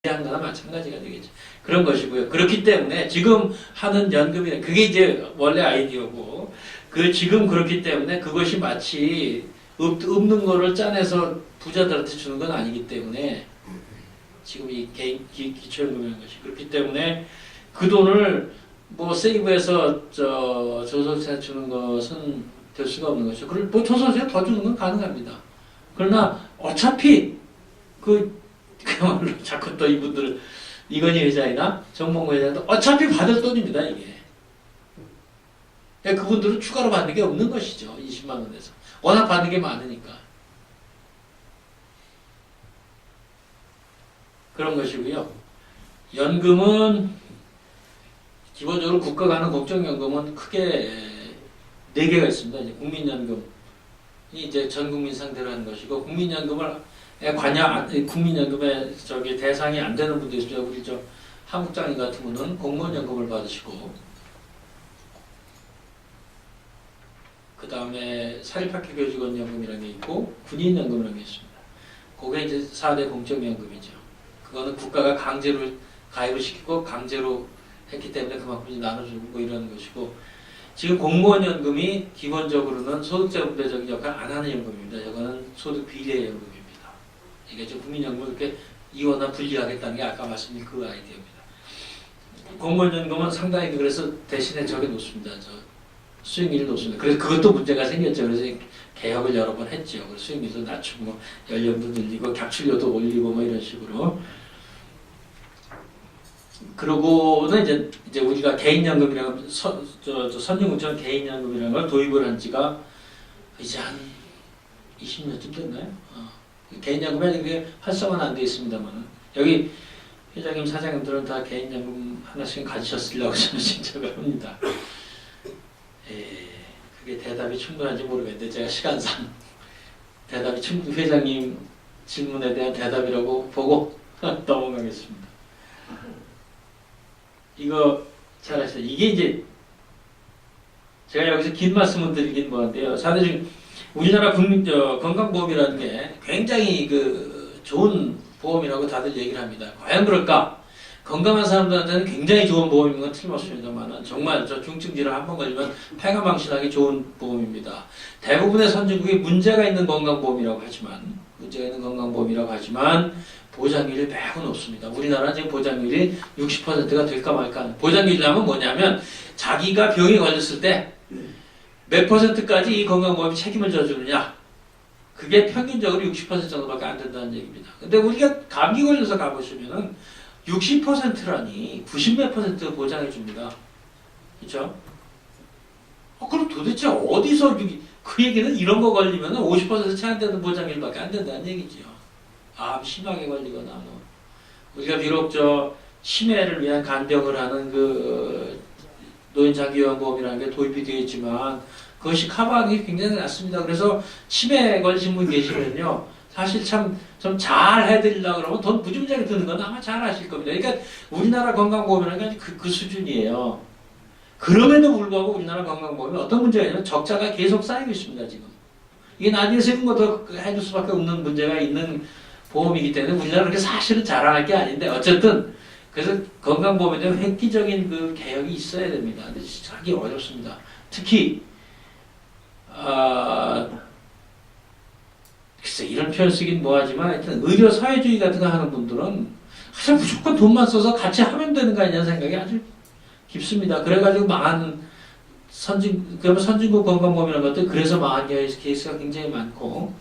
한 거나 마찬가지가 되겠죠. 그런 것이고요. 그렇기 때문에 지금 하는 연금이 그게 이제 원래 아이디어고 그 지금 그렇기 때문에 그것이 마치 없는 거를 짜내서 부자들한테 주는 건 아니기 때문에 지금 이 기초연금이라는 것이 그렇기 때문에 그 돈을 뭐 세이브해서 저소득세 주는 것은 될 수가 없는 것이죠. 그리고 뭐 저소득세 더 주는 건 가능합니다. 그러나 어차피 그야말로 자꾸 또 이분들 이건희 회장이나 정몽구 회장도 어차피 받을 돈입니다, 이게. 그분들은 추가로 받는 게 없는 것이죠. 20만 원에서. 워낙 받는 게 많으니까. 그런 것이고요. 연금은 기본적으로 국가가 하는 국정연금은 크게 4개가 있습니다. 이제 국민연금이 이제 전 국민 상대로 하는 것이고 국민연금을 국민연금의 대상이 안 되는 분들이 있습니다. 우리 한국장님 같은 분은 공무원연금을 받으시고 그 다음에 사립학교 교직원연금이라는 게 있고 군인연금이라는 게 있습니다. 그게 이제 4대 공적연금이죠. 그거는 국가가 강제로 가입을 시키고 강제로 했기 때문에 그만큼 나눠주고 이러는 것이고 지금 공무원연금이 기본적으로는 소득세 분배적인 역할을 안 하는 연금입니다. 이거는 소득 비례 연금입니다. 이게 좀 국민연금을 이렇게 이원화 분리하겠다는 게 아까 말씀드린 그 아이디어입니다. 공무원연금은 상당히 그래서 대신에 저게 높습니다. 수익률이 높습니다. 그래서 그것도 문제가 생겼죠. 그래서 개혁을 여러 번 했죠. 그래서 수익률도 낮추고 연령도 늘리고 객출료도 올리고 뭐 이런 식으로. 그러고는 이제 우리가 개인연금이라고 선진국처럼 개인연금이라는 걸 도입을 한 지가 이제 한 20년쯤 됐나요? 개인연금이 아직 활성화는 안 돼 있습니다만 여기 회장님, 사장님들은 다 개인연금 하나씩 가지셨으려고 저는 생각을 합니다. 그게 대답이 충분한지 모르겠는데 제가 시간상 대답이 회장님 질문에 대한 대답이라고 보고 넘어가겠습니다. 이거 잘 아시죠? 이게 이제 제가 여기서 긴 말씀을 드리긴 뭐한데요. 사실 우리나라 건강보험이라는 게 굉장히 좋은 보험이라고 다들 얘기를 합니다. 과연 그럴까? 건강한 사람들한테는 굉장히 좋은 보험인 건 틀림없습니다만 정말 중증질환 한 번 걸리면 패가망신하기 좋은 보험입니다. 대부분의 선진국이 문제가 있는 건강보험이라고 하지만 보장률이 매우 높습니다. 우리나라는 지금 보장률이 60%가 될까 말까 하는. 보장률이라면 뭐냐면 자기가 병에 걸렸을 때 몇 %까지 이 건강보험이 책임을 져주느냐. 그게 평균적으로 60% 정도밖에 안 된다는 얘기입니다. 근데 우리가 감기 걸려서 가보시면은 60%라니 90몇 % 보장해 줍니다. 그렇죠? 그럼 도대체 어디서 그 얘기는 이런 거 걸리면 50% 채 안 되는 보장률밖에 안 된다는 얘기죠. 암 심하게 걸리거나 뭐. 우리가 비록 치매를 위한 간병을 하는 노인장기요양보험이라는 게 도입이 되어 있지만 그것이 커버하기 굉장히 낮습니다. 그래서 치매 걸리신 분 계시면요. 사실 좀 잘 해드리려고 그러면 돈 무지무지하게 드는 건 아마 잘 아실 겁니다. 그러니까 우리나라 건강보험이라는 게 그 수준이에요. 그럼에도 불구하고 우리나라 건강보험이 어떤 문제가 있냐면 적자가 계속 쌓이고 있습니다. 지금. 이게 나중에 세금 것도 해줄 수밖에 없는 문제가 있는 보험이기 때문에 우리나라는 그렇게 사실은 자랑할 게 아닌데 어쨌든 그래서 건강보험에 대한 획기적인 개혁이 있어야 됩니다. 근데 하기 어렵습니다. 특히 글쎄 이런 표현 쓰긴 뭐하지만 하여튼 의료 사회주의 같은 거 하는 분들은 그냥 무조건 돈만 써서 같이 하면 되는 거 아니냐는 생각이 아주 깊습니다. 그래가지고 망한 선진국 건강보험이라는 것들 그래서 망한 케이스가 굉장히 많고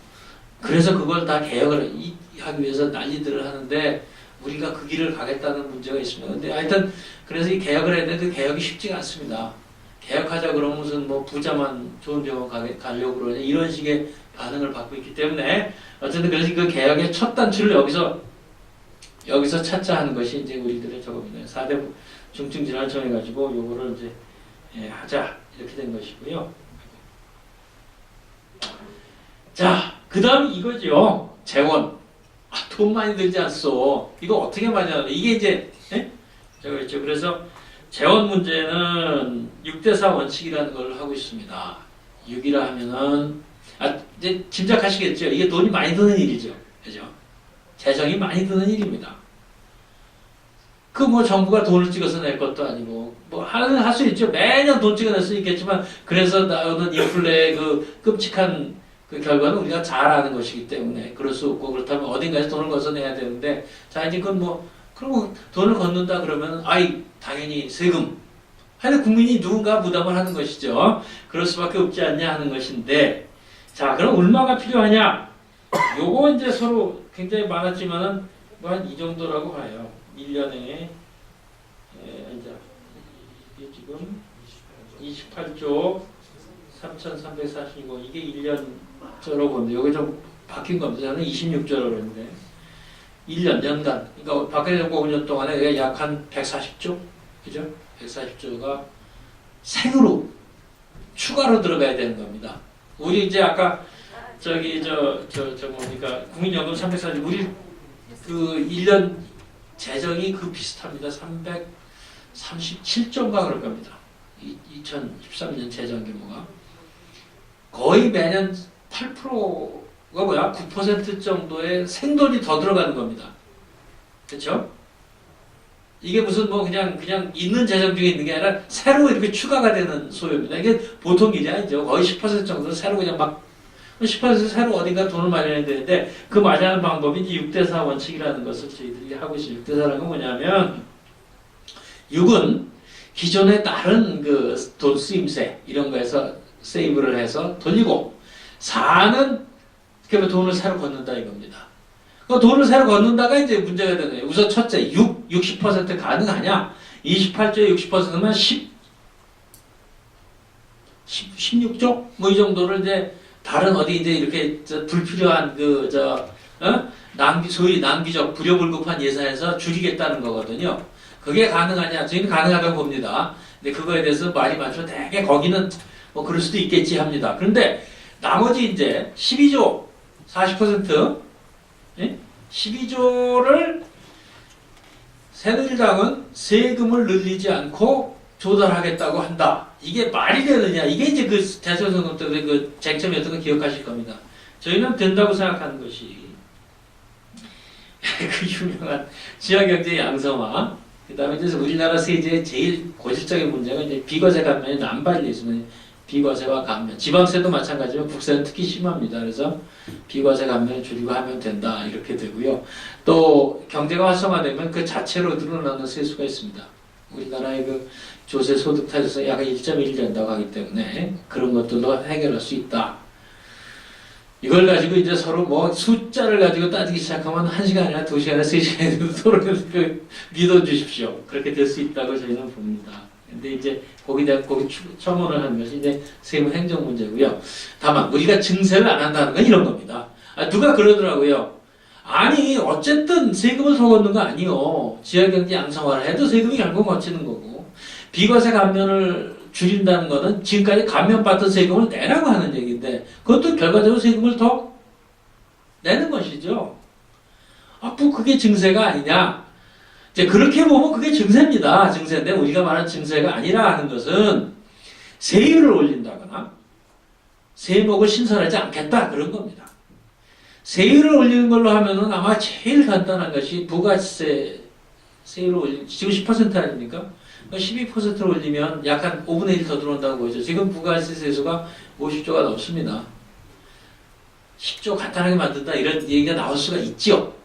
그래서 그걸 다 개혁을 하기 위해서 난리들을 하는데 우리가 그 길을 가겠다는 문제가 있습니다. 근데 하여튼 그래서 이 개혁을 했는데 그 개혁이 쉽지가 않습니다. 개혁하자 그러면 무슨 부자만 좋은 병원 가려고 그러냐 이런 식의 반응을 받고 있기 때문에 어쨌든 그래서 그 개혁의 첫 단추를 여기서 찾자 하는 것이 이제 우리들의 저겁니다. 4대 중증질환을 정해가지고 요거를 이제 하자 이렇게 된 것이고요. 자, 그 다음 이거죠. 재원. 돈 많이 들지 않소. 이거 어떻게 맞냐. 이게 이제 저거였죠. 그래서 재원 문제는 6대4 원칙이라는 걸 하고 있습니다. 6이라 하면은 이제 짐작하시겠죠. 이게 돈이 많이 드는 일이죠. 그죠? 재정이 많이 드는 일입니다. 그 뭐 정부가 돈을 찍어서 낼 것도 아니고 뭐 할 수 있죠. 매년 돈 찍어낼 수 있겠지만 그래서 나오는 인플레의 그 끔찍한 그 결과는 우리가 잘 아는 것이기 때문에 그럴 수 없고 그렇다면 어딘가에서 돈을 걷어내야 되는데 자 이제 그건 뭐 그럼 돈을 걷는다 그러면 아이 당연히 세금 하여튼 국민이 누군가 부담을 하는 것이죠. 그럴 수밖에 없지 않냐 하는 것인데 자 그럼 얼마가 필요하냐 요거 이제 서로 굉장히 많았지만은 뭐 한 이 정도라고 봐요. 1년에 이제 이게 지금 28조 3,345 이게 1년저로 보는데 여기 좀 바뀐 겁니다. 저는 26조라고 그랬는데 1년 연간 그러니까 박근혜 정부 5년 동안에 약 한 140조 그죠? 140조가 생으로 추가로 들어가야 되는 겁니다. 우리 이제 아까 저기 뭡니까 국민연금 340 우리 그 1년 재정이 그 비슷합니다. 337조인가 그럴 겁니다. 2013년 재정 규모가 거의 매년 8%가 뭐야? 9% 정도의 생돈이 더 들어가는 겁니다. 그렇죠? 이게 무슨 뭐 그냥 있는 재정 중에 있는 게 아니라 새로 이렇게 추가가 되는 소요입니다. 이게 보통 일이 아니죠. 거의 10% 정도 새로 그냥 막 10% 새로 어딘가 돈을 마련해야 되는데 그 마련하는 방법이 이제 6대4 원칙이라는 것을 저희들이 하고 있어요. 6대4라는 건 뭐냐면 6은 기존에 다른 그 돈 쓰임세 이런 거에서 세이브를 해서 돌리고 4는 그러면 돈을 새로 걷는다 이겁니다. 그 돈을 새로 걷는다가 이제 문제가 되는 거예요. 우선 첫째 60% 가능하냐? 28조에 60%면 16조? 뭐 이 정도를 이제 다른 어디 이제 이렇게 불필요한 소위 낭비적 불효불급한 예산에서 줄이겠다는 거거든요. 그게 가능하냐? 저희는 가능하다고 봅니다. 근데 그거에 대해서 말이 많죠. 되게 거기는 뭐 그럴 수도 있겠지 합니다. 그런데 나머지 이제 12조 40% 12조를 새누리당은 세금을 늘리지 않고 조달하겠다고 한다. 이게 말이 되느냐? 이게 이제 그 대선 선거 때 그 쟁점이었던 거 기억하실 겁니다. 저희는 된다고 생각하는 것이 그 유명한 지역경제 양성화. 그다음에 이제 우리나라 세제의 제일 고질적인 문제가 이제 비과세 감면이 남발돼 있으면 비과세와 감면. 지방세도 마찬가지지만 국세는 특히 심합니다. 그래서 비과세 감면을 줄이고 하면 된다 이렇게 되고요. 또 경제가 활성화되면 그 자체로 늘어나는 세수가 있습니다. 우리나라의 그 조세 소득 타에서 약 1.1 된다고 하기 때문에 그런 것들도 해결할 수 있다. 이걸 가지고 이제 서로 뭐 숫자를 가지고 따지기 시작하면 1시간이나 2시간이나 3시간이나 토론을 믿어주십시오. 그렇게 될 수 있다고 저희는 봅니다. 근데 이제 거기 첨언을 하는 것이 이제 세무 행정 문제고요. 다만 우리가 증세를 안 한다는 건 이런 겁니다. 누가 그러더라고요. 아니 어쨌든 세금을 더 걷는 거 아니요. 지역경제 양성화를 해도 세금이 결국 거치는 거고 비과세 감면을 줄인다는 것은 지금까지 감면받던 세금을 내라고 하는 얘기인데 그것도 결과적으로 세금을 더 내는 것이죠. 뭐 그게 증세가 아니냐. 이제 그렇게 보면 그게 증세입니다. 증세인데 우리가 말하는 증세가 아니라 하는 것은 세율을 올린다거나 세목을 신설하지 않겠다 그런 겁니다. 세율을 올리는 걸로 하면은 아마 제일 간단한 것이 부가세 세율을 올리는 지금 10% 아닙니까? 12%를 올리면 약 한 5분의 1 더 들어온다고 보죠. 지금 부가세 세수가 50조가 넘습니다. 10조 간단하게 만든다 이런 얘기가 나올 수가 있죠.